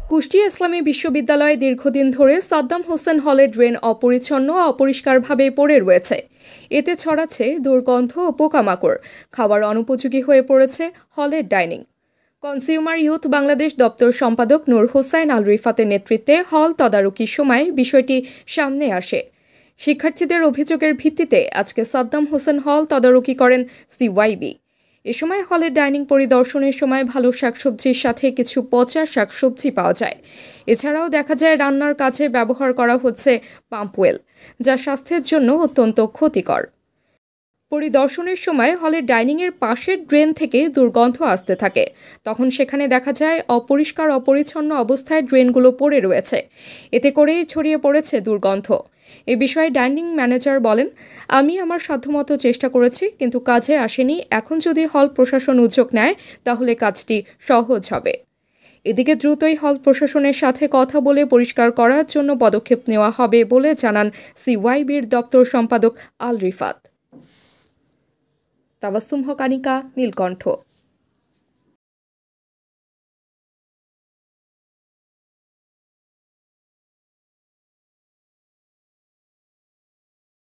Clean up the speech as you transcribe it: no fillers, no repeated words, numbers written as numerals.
কুষ্টিয়া ইসলামী বিশ্ববিদ্যালয়ে দীর্ঘদিন ধরে সাদ্দাম হোসেন হলের ড্রেন অপরিচ্ছন্ন ও অপরিষ্কারভাবে পড়ে রয়েছে। এতে ছড়াচ্ছে দুর্গন্ধ ও পোকামাকড়। খাবার অনুপযোগী হয়ে পড়েছে হলের ডাইনিং। কনজিউমার ইউথ বাংলাদেশ দপ্তর সম্পাদক নূর হোসাইন আল রিফাতের নেতৃত্বে হল তদারকির সময় বিষয়টি সামনে আসে। শিক্ষার্থীদের অভিযোগের ভিত্তিতে আজকে সাদ্দাম হোসেন হল তদারকি করেন সিওয়াইবি। এ সময় হলের ডাইনিং পরিদর্শনের সময় ভালো শাকসবজির সাথে কিছু পচা শাকসবজি পাওয়া যায়। এছাড়াও দেখা যায় রান্নার কাজে ব্যবহার করা হচ্ছে পাম্প ওয়েল, যা স্বাস্থ্যের জন্য অত্যন্ত ক্ষতিকর। পরিদর্শনের সময় হলের ডাইনিংয়ের পাশের ড্রেন থেকে দুর্গন্ধ আসতে থাকে। তখন সেখানে দেখা যায় অপরিষ্কার অপরিচ্ছন্ন অবস্থায় ড্রেনগুলো পড়ে রয়েছে। এতে করেই ছড়িয়ে পড়েছে দুর্গন্ধ। এ বিষয়ে ডাইনিং ম্যানেজার বলেন, আমি আমার সাধ্যমতো চেষ্টা করেছি, কিন্তু কাজে আসেনি। এখন যদি হল প্রশাসন উদ্যোগ নেয় তাহলে কাজটি সহজ হবে। এদিকে দ্রুতই হল প্রশাসনের সাথে কথা বলে পরিষ্কার করার জন্য পদক্ষেপ নেওয়া হবে বলে জানান সিওয়াইবির দপ্তর সম্পাদক আল রিফাত। তাবাসসুম হক আনিকা, নীলকণ্ঠ।